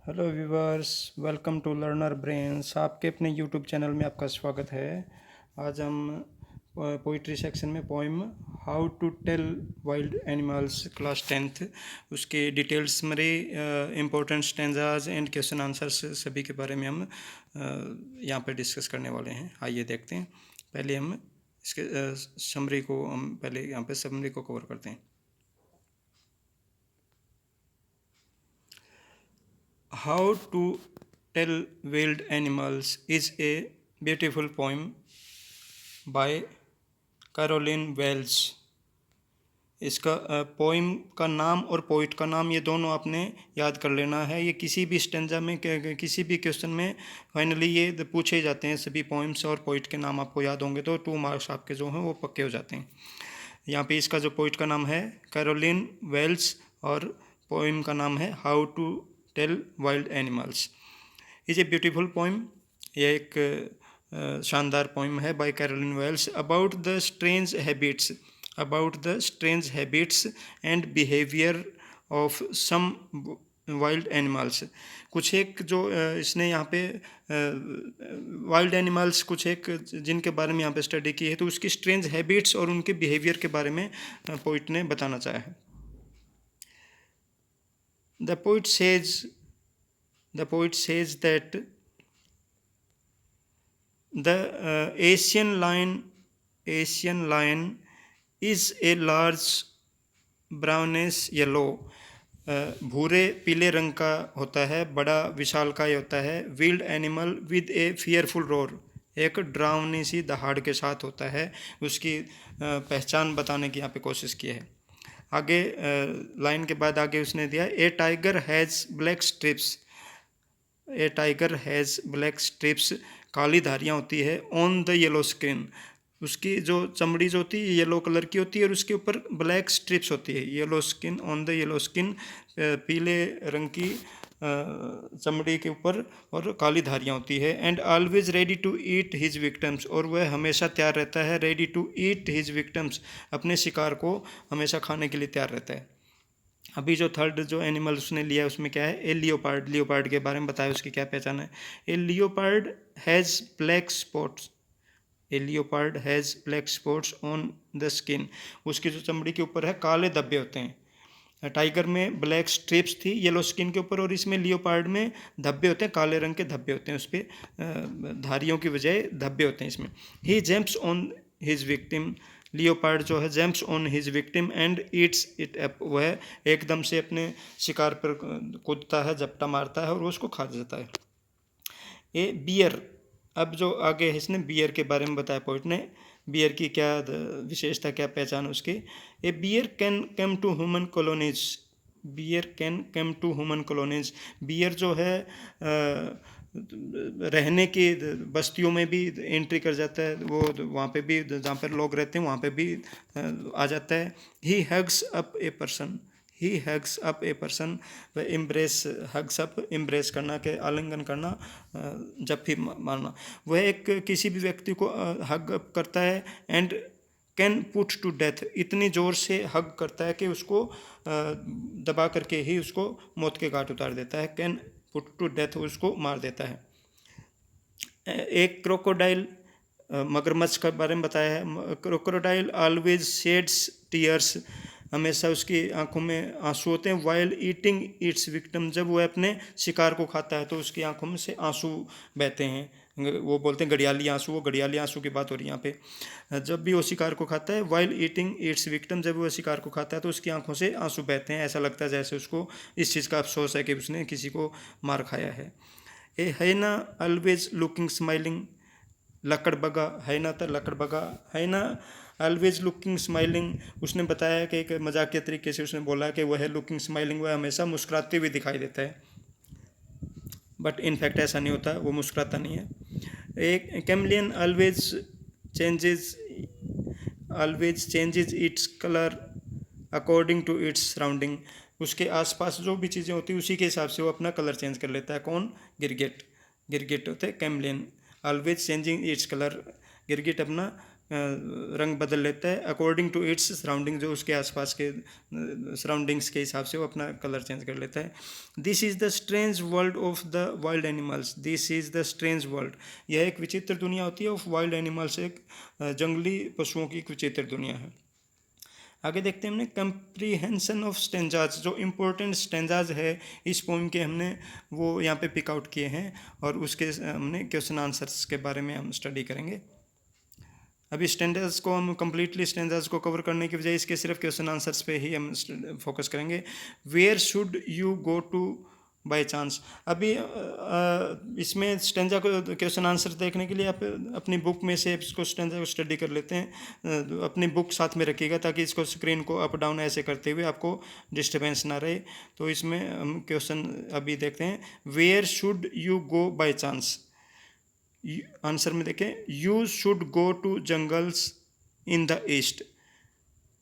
Hello viewers, welcome to learner brains. आपके अपने YouTube channel में आपका स्वागत है। आज हम पोइट्री सेक्शन में poem how to tell wild animals class 10th उसके डिटेल्स मरे important stanzas and question answers सभी के बारे में हम यहाँ पर डिस्कस करने वाले हैं। आइए देखते हैं। पहले हम इसके समरी को हम पहले यहाँ पे समरी को कवर करते हैं। How to Tell Wild Animals is a beautiful poem by Carolyn Wells. इसका पोइम का नाम और पोइट का नाम ये दोनों आपने याद कर लेना है। ये किसी भी स्टेंजा में किसी भी क्वेश्चन में फाइनली ये पूछे जाते हैं। सभी पोइम्स और पोइट के नाम आपको याद होंगे तो 2 मार्क्स आपके जो हैं वो पक्के हो जाते हैं। यहाँ पे इसका जो पोइट का नाम है कैरोलिन वेल्स और पोइम का नाम है how to tell wild animals. Is a beautiful poem. यह एक शानदार पोइम है by Carolyn Wells about the strange habits and behaviour of some wild animals. कुछ एक जो इसने यहाँ पे वाइल्ड एनिमल्स कुछ एक जिनके बारे में यहाँ पे स्टडी की है तो उसकी स्ट्रेंज हैबिट्स और उनके बिहेवियर के बारे में पोइट ने बताना चाहा है। The poet says that the Asian lion is a large brownish yellow। भूरे पीले रंग का होता है, बड़ा विशालकाय होता है। Wild animal with a fearful roar, एक डरावनी सी दहाड़ के साथ होता है। उसकी पहचान बताने की यहाँ पे कोशिश की है। आगे लाइन के बाद आगे उसने दिया a tiger has black stripes. A tiger has black stripes, काली धारियाँ होती है। ऑन द येलो स्किन, उसकी जो चमड़ी जो होती है येलो कलर की होती है और उसके ऊपर ब्लैक स्ट्रिप्स होती है। Yellow skin, on the yellow skin, पीले रंग की चमड़ी के ऊपर और काली धारियाँ होती है। And always ready to eat his victims, और वह हमेशा तैयार रहता है। Ready to eat his victims, अपने शिकार को हमेशा खाने के लिए तैयार रहता है। अभी जो थर्ड जो एनिमल उसने लिया उसमें क्या है, ए लियोपार्ड। लियोपार्ड के बारे में बताया, उसकी क्या पहचान है। A leopard has black spots. A leopard has black spots on the skin, उसकी जो चमड़ी के ऊपर है काले धब्बे होते हैं। टाइगर में ब्लैक स्ट्रिप्स थी येलो स्किन के ऊपर और इसमें लियोपार्ड में धब्बे होते हैं, काले रंग के धब्बे होते हैं। उस पर धारियों की बजाय धब्बे होते हैं इसमें। He jumps on his victim, leopard जो है jumps on his victim and eats it up, वह एकदम से अपने शिकार पर कूदता है, झपटा मारता है और उसको खा जाता है। ए बियर, अब जो आगे है इसने बियर के बारे में बताया पोइट ने। बियर की क्या विशेषता, क्या पहचान उसकी। A bear can come to human colonies. Bear can come to human colonies, bear जो है रहने की बस्तियों में भी एंट्री कर जाता है। वो वहाँ पे भी जहाँ पर लोग रहते हैं वहाँ पे भी आ जाता है। He hugs up a person, he hugs up a person, embrace, hugs up embrace करना के आलिंगन करना, जप्फी मारना। वह एक किसी भी व्यक्ति को हग अप करता है। And can put to death, इतनी ज़ोर से हग करता है कि उसको दबा करके ही उसको मौत के घाट उतार देता है। कैन पुट टू डेथ, उसको मार देता है। एक क्रोकोडाइल, मगरमच्छ के बारे में बताया है। क्रोकोडाइल ऑलवेज शेड्स टीयर्स, हमेशा उसकी आंखों में आंसू होते हैं। वाइल ईटिंग इट्स विक्टिम, जब वह अपने शिकार को खाता है तो उसकी आंखों में से आंसू बहते हैं। वो बोलते हैं घड़ियाली आंसू, वो घड़ियाली आंसू की बात हो रही है यहाँ पे। जब भी वो शिकार को खाता है, वाइल ईटिंग इट्स विक्टिम, जब वह शिकार को खाता है तो उसकी आंखों से आंसू बहते हैं। ऐसा लगता है जैसे उसको इस चीज़ का अफसोस है कि उसने किसी को मार खाया है। ए हैना ऑलवेज लुकिंग स्माइलिंग, लकड़बगा, हैना था लकड़बगा, हैना ऑलवेज लुकिंग स्माइलिंग, उसने बताया कि एक मजाकिया तरीके से उसने बोला कि वह है लुकिंग स्माइलिंग, वह हमेशा मुस्कुराते हुए दिखाई देता है। बट इनफैक्ट ऐसा नहीं होता, वो मुस्कुराता नहीं है। एक chameleon always changes its colour according to its surrounding, उसके आसपास जो भी चीज़ें होती हैं उसी के हिसाब से वो अपना कलर चेंज कर लेता है। कौन? गिरगिट। गिरगिट होते हैं chameleon, always changing its colour, गिरगिट अपना रंग बदल लेता है अकॉर्डिंग टू इट्स सराउंडिंग, जो उसके आसपास के सराउंडिंग्स के हिसाब से वो अपना कलर चेंज कर लेता है। This is the strange world of the wild animals, this is the strange world, यह एक विचित्र दुनिया होती है ऑफ वाइल्ड एनिमल्स, एक जंगली पशुओं की एक विचित्र दुनिया है। आगे देखते हैं हमने कंप्रीहेंशन ऑफ स्टेंजाज, जो इम्पोर्टेंट स्टेंजाज है इस पोइम के हमने वो यहाँ पे पिक आउट किए हैं और उसके हमने क्वेश्चन आंसर्स के बारे में हम स्टडी करेंगे। अभी स्टेंजाज को हम कंप्लीटली स्टेंजाज को कवर करने की बजाय इसके सिर्फ क्वेश्चन आंसर्स पे ही हम फोकस करेंगे। Where should you go to by chance, अभी इसमें स्टेंजा को क्वेश्चन आंसर देखने के लिए आप अपनी बुक में से इसको स्टेंजा को स्टडी कर लेते हैं। अपनी बुक साथ में रखिएगा ताकि इसको स्क्रीन को अप डाउन ऐसे करते हुए आपको डिस्टर्बेंस ना रहे। तो इसमें हम क्वेश्चन अभी देखते हैं, where should you go by chance, answer में देखें, you should go to jungles in the east,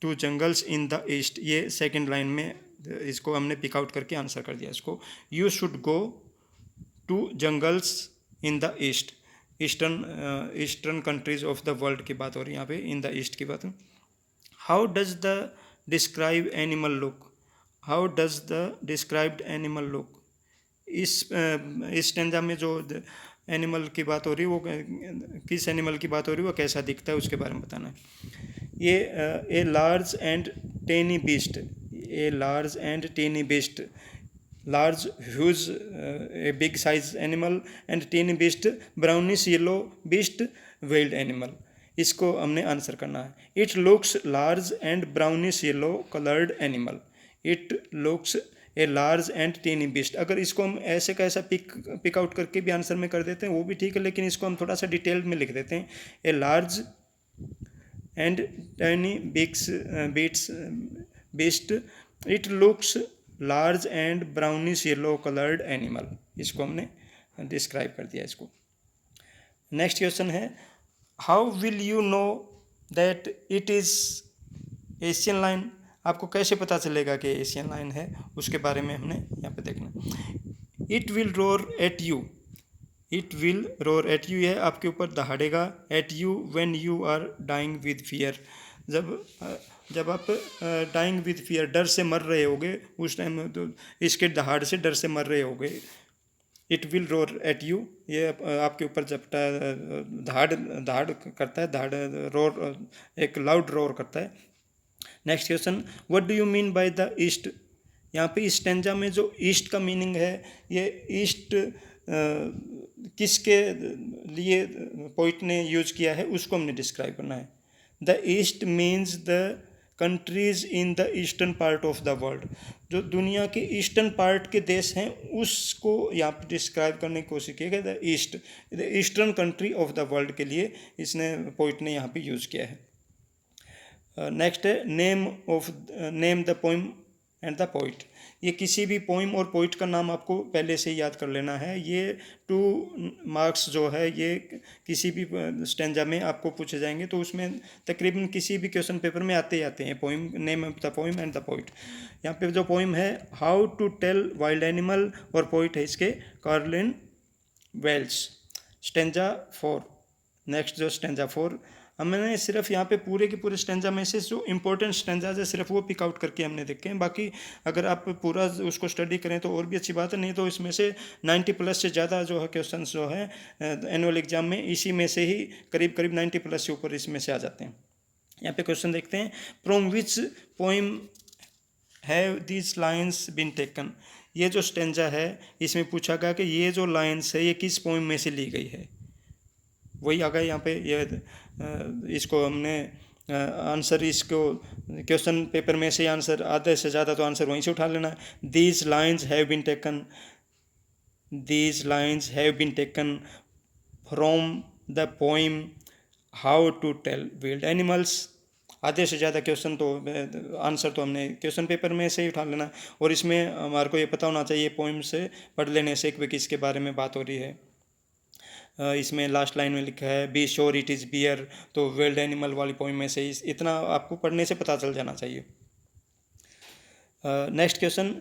to jungles in the east, ये सेकेंड लाइन में इसको हमने पिक आउट करके आंसर कर दिया इसको। You should go to jungles in the east, eastern countries of the world की बात हो रही है यहाँ पे, इन द ईस्ट की बात। How does the describe animal look, how does the described animal look, इस स्टेंजा में जो एनिमल की बात हो रही है वो किस एनिमल की बात हो रही है, वो कैसा दिखता है उसके बारे में बताना है। ये a large and tawny beast, a large and tawny beast, large huge a big size animal and tawny beast brownish yellow beast wild animal, इसको हमने आंसर करना है। It looks large and brownish yellow coloured animal, it looks a large and tawny beast, अगर इसको हम ऐसे कैसा pick out करके भी आंसर में कर देते हैं वो भी ठीक है, लेकिन इसको हम थोड़ा सा डिटेल में लिख देते हैं। A large and tawny beast it looks large and brownish yellow coloured animal, इसको हमने डिस्क्राइब कर दिया इसको। नेक्स्ट क्वेश्चन है, how will you know that it is Asian lion, आपको कैसे पता चलेगा कि एशियन लाइन है, उसके बारे में हमने यहाँ पे देखना। It will roar at you, it will roar at you, यह आपके ऊपर दहाड़ेगा, at you when you are dying with fear, जब आप डाइंग विद फियर, डर से मर रहे होगे उस टाइम, तो इसके दहाड़ से डर से मर रहे होगे। It will roar at you, ये आपके ऊपर जपटा दहाड़ करता है, दहाड़ रोर, एक लाउड रोर करता है। Next question, what do you mean by the east, यहाँ पे इस स्टेंजा में जो ईस्ट का मीनिंग है, ये ईस्ट किसके लिए पोइट ने यूज किया है उसको हमने डिस्क्राइब करना है। The east means the countries in the eastern part of the world, जो दुनिया के ईस्टर्न पार्ट के देश हैं उसको यहाँ पर डिस्क्राइब करने की कोशिश की है। The east, the eastern country of the world के लिए इसने पोइट ने यहाँ पे यूज़ किया है। नेक्स्ट है, name the poem and the poet, ये किसी भी पोइम और पोइट का नाम आपको पहले से याद कर लेना है। ये 2 मार्क्स जो है ये किसी भी स्टेंजा में आपको पूछे जाएंगे, तो उसमें तकरीबन किसी भी क्वेश्चन पेपर में आते ही आते हैं poem, name of the poem and the poet. यहाँ पे जो पोइम है how to tell wild animal, और पोइट है इसके कार्लिन वेल्स। स्टेंजा 4, नेक्स्ट जो स्टेंजा 4, हमने सिर्फ यहाँ पे पूरे के पूरे स्टेंजा में से जो इम्पोर्टेंट स्टेंजाज है सिर्फ वो पिक आउट करके हमने देखे हैं। बाकी अगर आप पूरा उसको स्टडी करें तो और भी अच्छी बात है, नहीं तो इसमें से 90+ से ज़्यादा जो है क्वेश्चंस जो है एनुअल एग्जाम में इसी में से ही करीब 90+ से ऊपर इसमें से आ जाते हैं। यहाँ पे क्वेश्चन देखते हैं, from which poem have these lines been taken, ये जो स्टेंजा है इसमें पूछा गया कि ये जो लाइन्स है ये किस पोइम में से ली गई है, वही आ गया यहाँ पे। ये इसको हमने आंसर, इसको क्वेश्चन पेपर में से आंसर आधे से ज़्यादा तो आंसर वहीं से उठा लेना है। These lines have been taken, these lines have been taken from the poem how to tell wild animals, आधे से ज़्यादा क्वेश्चन तो आंसर तो हमने क्वेश्चन पेपर में से ही उठा लेना, और इसमें हमारे को ये पता होना चाहिए पोइम से पढ़ लेने से कि किसके बारे में बात हो रही है। इसमें लास्ट लाइन में लिखा है be sure it is bear, तो वाइल्ड एनिमल वाली पोइम में से इतना आपको पढ़ने से पता चल जाना चाहिए। Next question,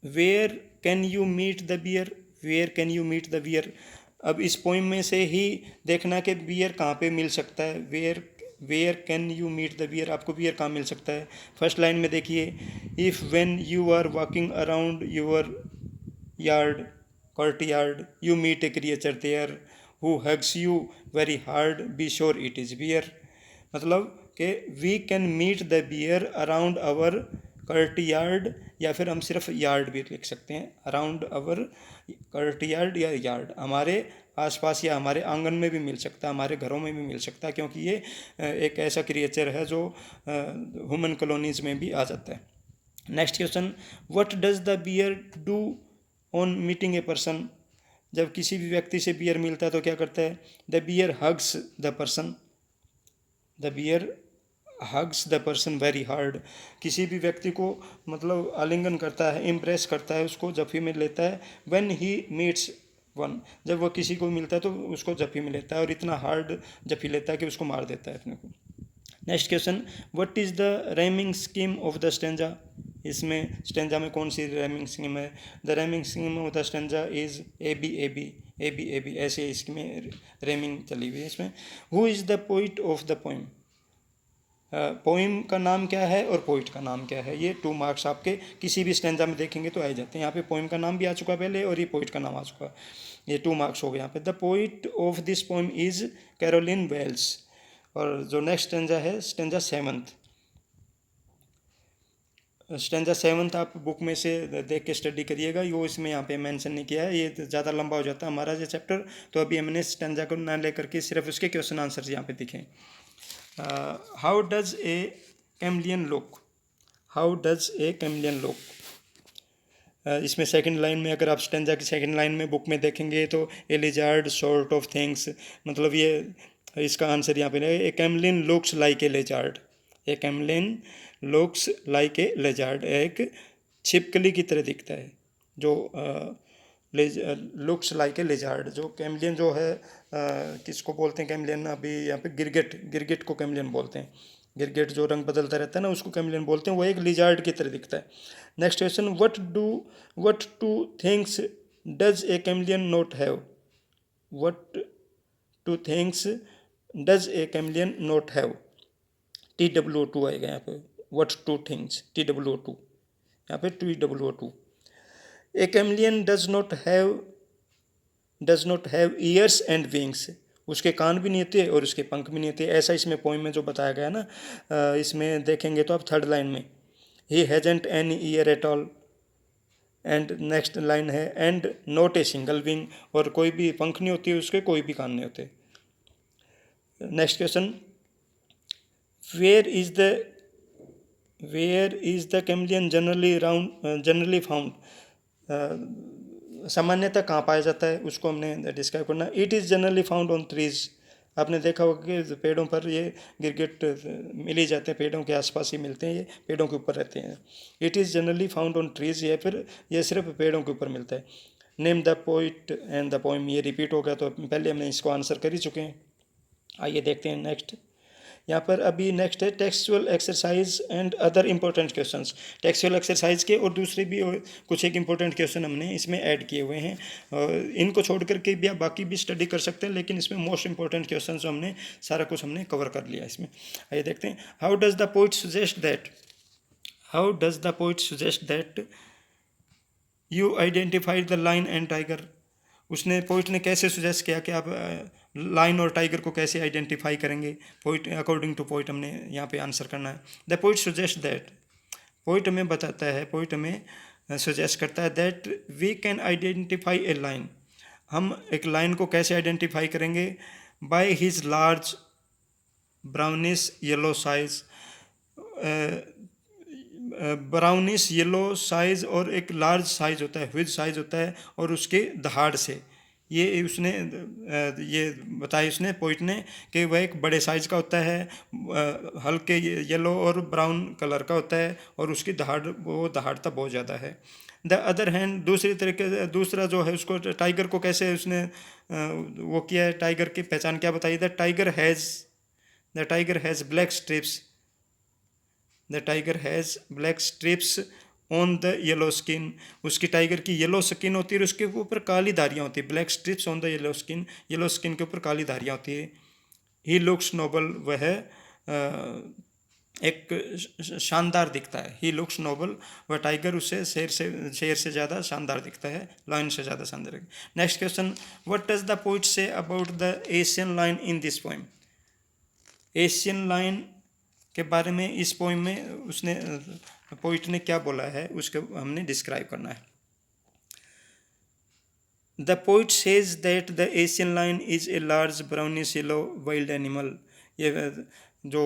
where can you meet the bear, where can you meet the bear, अब इस पोइम में से ही देखना कि बियर कहाँ पे मिल सकता है, where can you meet the bear, आपको बियर कहाँ मिल सकता है। फर्स्ट लाइन में देखिए, if when you are walking around your yard, courtyard, you meet a creature there who hugs you very hard, be sure it is bear। मतलब कि we can meet the bear around our courtyard, या फिर हम सिर्फ yard भी लिख सकते हैं, अराउंड आवर courtyard या यार्ड, हमारे आसपास या हमारे आंगन में भी मिल सकता है, हमारे घरों में भी मिल सकता है, क्योंकि ये एक ऐसा क्रिएचर है जो ह्यूमन कॉलोनीज में भी आ जाता है। Next question, what does the bear do on meeting a person, जब किसी भी व्यक्ति से बियर मिलता है तो क्या करता है। The bear hugs the person, the bear hugs the person very hard, किसी भी व्यक्ति को मतलब आलिंगन करता है, इम्प्रेस करता है, उसको जफ्फी में लेता है। व्हेन ही मीट्स वन, जब वह किसी को मिलता है तो उसको जफ्फी में लेता है, और इतना हार्ड जफ्फी लेता है कि उसको मार देता है अपने को। Next question, what is the rhyming scheme of the stanza, इसमें स्टेंजा में कौन सी रैमिंग स्कीम है। The rhyming scheme of the stanza is A B A B A B A B, ऐसे इसमें रैमिंग चली हुई है इसमें। Who is the poet of the poem, poem का नाम क्या है और पोइट का नाम क्या है, ये 2 मार्क्स आपके किसी भी स्टेंजा में देखेंगे तो आ जाते हैं। यहाँ पे पोइम का नाम भी आ चुका पहले और ये पोइट का नाम आ चुका, ये 2 मार्क्स हो गए यहाँ पे। The poet of this poem is Carolyn Wells. और जो नेक्स्ट स्टेंजा है, स्टेंजा 7th, स्टेंजा 7th आप बुक में से देख के स्टडी करिएगा, यो इसमें यहाँ पे मेंशन नहीं किया है, ये ज़्यादा लंबा हो जाता है हमारा ये चैप्टर, तो अभी हमने स्टेंजा को ना लेकर के सिर्फ उसके क्वेश्चन आंसर यहाँ पे दिखे। How does a chameleon look, how does a chameleon look, इसमें सेकंड लाइन में अगर आप स्टेंजा की सेकंड लाइन में बुक में देखेंगे तो a lizard sort of things, मतलब ये इसका आंसर यहाँ पे a chameleon looks like a lizard, a chameleon looks like a lizard, एक छिपकली की तरह दिखता है, जो लुक्स लाइक ए लेजार्ड। जो कैमलियन जो है किसको बोलते हैं कैमलियन, अभी यहाँ पे गिरगिट, गिरगिट को कैमलियन बोलते हैं, गिरगिट जो रंग बदलता रहता है ना उसको कैमलियन बोलते हैं, वो एक लिजार्ड की तरह दिखता है। Next question, what two things does a chameleon not have, what two things does a chameleon not have, TWO2 आएगा यहाँ पे, व्हाट टू थिंग्स, TWO2 यहाँ पे TWO2। A chameleon does not have ears and wings, उसके कान भी नहीं होते और उसके पंख भी नहीं होते, ऐसा इसमें पोइम में जो बताया गया ना, इसमें देखेंगे तो आप थर्ड लाइन में, he hasn't any ear at all, and next line है and not a single wing, और कोई भी पंख नहीं होती उसके, कोई भी कान नहीं होते। Next question, where is the chameleon generally found, सामान्यतः कहाँ पाया जाता है उसको हमने डिस्क्राइब करना। It is generally found on trees, आपने देखा होगा कि पेड़ों पर ये गिरगिट मिल ही जाते हैं, पेड़ों के आसपास ही मिलते हैं, ये पेड़ों के ऊपर रहते हैं। It is generally found on trees, या फिर ये सिर्फ पेड़ों के ऊपर मिलता है। Name the poet and the poem, ये रिपीट हो गया तो पहले हमने इसको आंसर कर ही चुके हैं। आइए देखते हैं नेक्स्ट, यहाँ पर अभी नेक्स्ट है textual exercise and other important questions. Textual exercise के और दूसरे भी कुछ एक इंपॉर्टेंट क्वेश्चन हमने इसमें ऐड किए हुए हैं, और इनको छोड़ करके भी आप बाकी भी स्टडी कर सकते हैं, लेकिन इसमें मोस्ट इंपॉर्टेंट क्वेश्चन जो हमने सारा कुछ हमने कवर कर लिया इसमें। आइए देखते हैं, how does the poet suggest that you identified the line and tiger, उसने पोइट ने कैसे सुजेस्ट किया कि आप लाइन और टाइगर को कैसे आइडेंटिफाई करेंगे। पोइट अकॉर्डिंग टू पोइट हमने यहाँ पे आंसर करना है। The poet suggest that, poet हमें बताता है, पोइट हमें सजेस्ट करता है that we can identify a lion, हम एक लाइन को कैसे आइडेंटिफाई करेंगे। By his large brownish yellow size, brownish yellow size और एक लार्ज साइज होता है, ह्यूज साइज होता है, और उसके दहाड़ से, ये उसने ये बताया उसने पोइट ने कि वह एक बड़े साइज़ का होता है, हल्के येलो और ब्राउन कलर का होता है, और उसकी दहाड़ता बहुत ज़्यादा है। द अदर हैंड, दूसरी तरीके से दूसरा जो है उसको टाइगर को कैसे उसने वो किया है, टाइगर की पहचान क्या बताई। The tiger has black strips, the tiger has black strips on the yellow skin, उसकी टाइगर की येलो स्किन होती है और उसके ऊपर काली धारियाँ होती है। Black strips on the yellow skin के ऊपर काली धारियाँ होती है। ही लुक्स नोबल, वह एक शानदार दिखता है। ही लुक्स नोबल, वह टाइगर उससे शेर से ज़्यादा शानदार दिखता है, लायन से ज़्यादा शानदार। Next question, what does the poet say about the Asian lion in this poem. Asian lion के बारे में इस पोइम में उसने पोइट ने क्या बोला है उसको हमने डिस्क्राइब करना है। The poet says that the Asian lion is a large brownish yellow wild animal. ये जो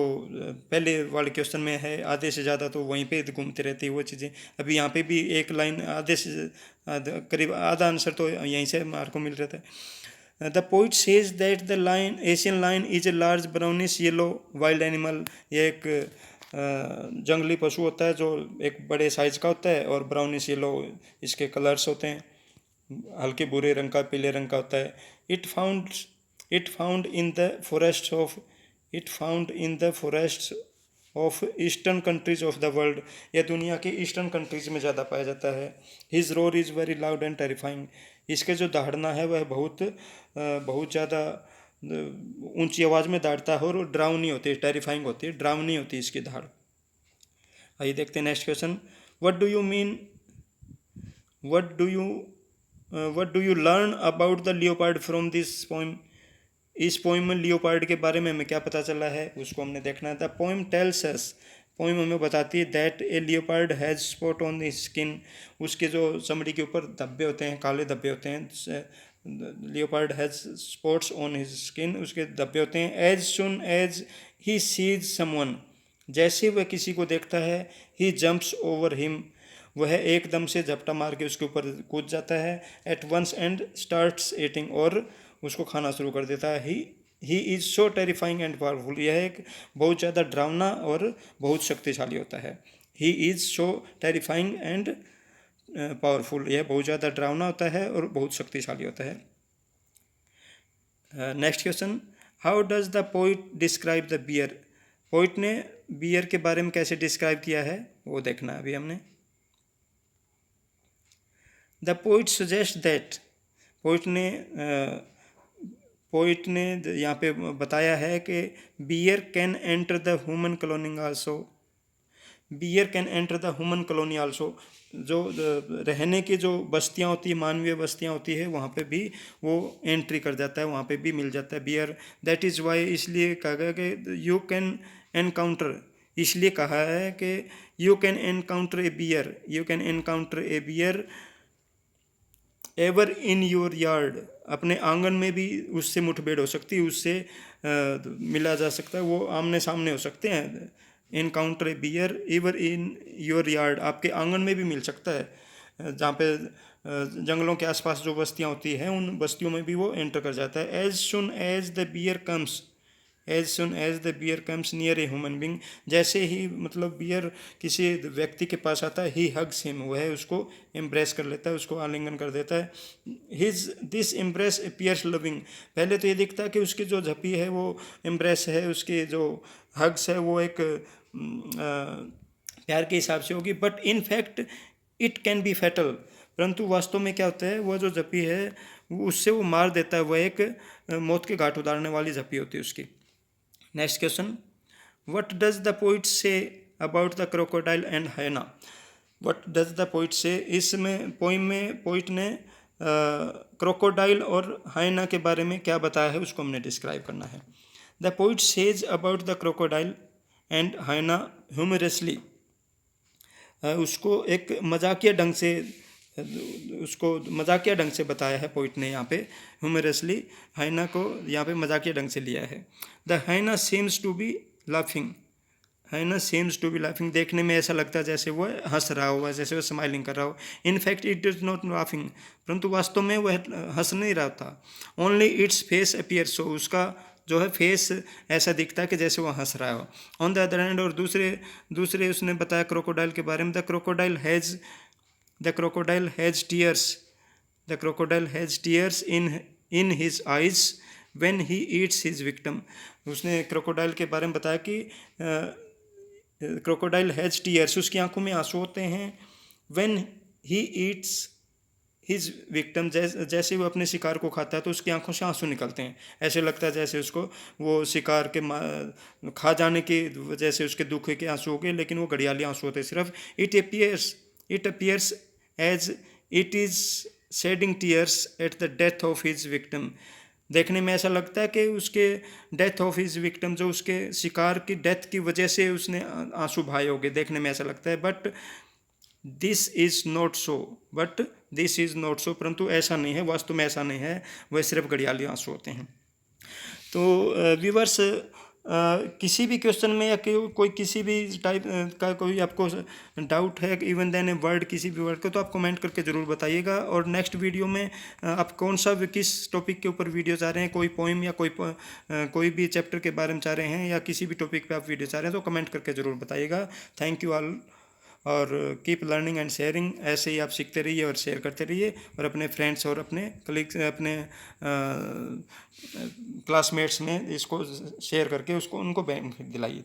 पहले वाले क्वेश्चन में है, आधे से ज़्यादा तो वहीं पे घूमते रहती है वो चीज़ें। अभी यहाँ पे भी एक लाइन आधे से करीब आधा आंसर तो यहीं से मार्क को मिल रहा था। The poet says that the line Asian line is a large brownish yellow wild animal. ये एक जंगली पशु होता है जो एक बड़े साइज का होता है और ब्राउनिश येलो इसके कलर्स होते हैं, हल्के भूरे रंग का, पीले रंग का होता है। It found in the forest of eastern countries of the world. यह दुनिया के ईस्टर्न कंट्रीज में ज़्यादा पाया जाता है। His roar is very loud and terrifying. इसके जो दहाड़ना है वह बहुत ज़्यादा ऊंची आवाज़ में दहाड़ता है और ड्राउनी होती है, टेरिफाइंग होती है, ड्राउनी होती है इसकी दहाड़। आइए देखते हैं next question, what do you learn about the leopard from this poem. इस पोइम में लियोपार्ड के बारे में हमें क्या पता चला है उसको हमने देखना है। The poem tells us, poem हमें बताती है that A leopard has spot on the skin. उसके जो चमड़ी के ऊपर धब्बे होते हैं, काले धब्बे होते हैं। Leopard has spots on his skin, उसके धब्बे होते हैं। As soon as he sees someone, जैसे वह किसी को देखता है। ही जंप्स ओवर हिम, वह एकदम से झपटा मार के उसके ऊपर कूद जाता है। At once and starts eating, और उसको खाना शुरू कर देता है। He is so terrifying and powerful, यह एक बहुत ज़्यादा डरावना और बहुत शक्तिशाली होता है। He is so terrifying and powerful, यह बहुत ज़्यादा डरावना होता है और बहुत शक्तिशाली होता है। Next question, how does the poet describe the bear. Poet ने बियर के बारे में कैसे डिस्क्राइब किया है वो देखना है अभी हमने। The poet suggest that, poet ने यहाँ पे बताया है कि bear can enter the human colony also. Bear can enter the human colony also, जो रहने की जो बस्तियाँ होती है, मानवीय बस्तियाँ होती है, वहाँ पे भी वो एंट्री कर जाता है, वहाँ पे भी मिल जाता है बियर। दैट इज़ वाई, इसलिए कहा गया कि यू कैन एनकाउंटर, इसलिए कहा है कि you can encounter a bear ever in your yard. अपने आंगन में भी उससे मुठभेड़ हो सकती है, उससे मिला जा सकता है, वो आमने सामने हो सकते हैं। Encounter a bear ever in your yard, आपके आंगन में भी मिल सकता है, जहाँ पे जंगलों के आसपास जो बस्तियाँ होती हैं उन बस्तियों में भी वो एंटर कर जाता है। As soon as the bear comes near a human being, जैसे ही मतलब बियर किसी व्यक्ति के पास आता है, ही हग्स हिम, वह उसको एम्ब्रेस कर लेता है, उसको आलिंगन कर देता है। दिस एम्ब्रेस अपीयर्स लविंग, पहले तो ये दिखता है कि उसकी जो झपी है वो एम्ब्रेस है, उसकी जो हग्स है वो एक प्यार के हिसाब से होगी, but in fact it can be fatal, परंतु वास्तव में क्या होता है, वह जो झपी है उससे वो मार देता है, वह एक मौत के घाट उतारने वाली झपी होती है उसकी। Next question, what does the poet say about the crocodile and hyena. What does the poet say, इसमें पोइम में पोइट ने क्रोकोडाइल और हाइना के बारे में क्या बताया है उसको हमने डिस्क्राइब करना है। The poet says about the crocodile and hyena humorously, उसको एक मजाकिया ढंग से बताया है पोइट ने यहाँ पे। ह्यूमरसली हाइना को यहाँ पे मजाकिया ढंग से लिया है। The hyena seems to be laughing, देखने में ऐसा लगता है जैसे वो हंस रहा हो, जैसे वो स्माइलिंग कर रहा हो। In fact it is not laughing, परंतु वास्तव में वह हंस नहीं रहा था। ओनली इट्स फेस अपीयर सो, उसका जो है फेस ऐसा दिखता है कि जैसे वो हंस रहा हो। ऑन द अदर हैंड, और दूसरे उसने बताया क्रोकोडाइल के बारे में, the crocodile has tears in his eyes when he eats his victim. उसने क्रोकोडाइल के बारे में बताया कि क्रोकोडाइल हैज़ टीयर्स, उसकी आंखों में आंसू होते हैं। When he eats his victim, जैसे वो अपने शिकार को खाता है तो उसकी आंखों से आंसू निकलते हैं, ऐसे लगता है जैसे उसको वो शिकार के खा जाने की वजह से उसके दुख के आंसू हो गए, लेकिन वो घड़ियाली आंसू होते सिर्फ। It appears as it is shedding tears at the death of his victim. देखने में ऐसा लगता है कि उसके डेथ ऑफ हिज विक्टिम, जो उसके शिकार की डेथ की वजह से उसने आंसू बहाए होंगे, देखने में ऐसा लगता है। But this is not so, परंतु ऐसा नहीं है, वास्तव में ऐसा नहीं है, वह सिर्फ घड़ियाली आंसू होते हैं। तो व्यूवर्स, किसी भी क्वेश्चन में या कोई किसी भी टाइप का कोई आपको डाउट है, इवन देन ए वर्ड, किसी भी वर्ड का, तो आप कमेंट करके ज़रूर बताइएगा। और नेक्स्ट वीडियो में आप किस टॉपिक के ऊपर वीडियो चाह रहे हैं, कोई पोइम या कोई भी चैप्टर के बारे में चाह रहे हैं, या किसी भी टॉपिक पे आप वीडियो चाह रहे हैं, तो कमेंट करके ज़रूर बताइएगा। थैंक यू ऑल, और कीप लर्निंग एंड शेयरिंग। ऐसे ही आप सीखते रहिए और शेयर करते रहिए, और अपने फ्रेंड्स और अपने कलीग्स, अपने क्लासमेट्स में इसको शेयर करके उनको बेनिफिट दिलाइए।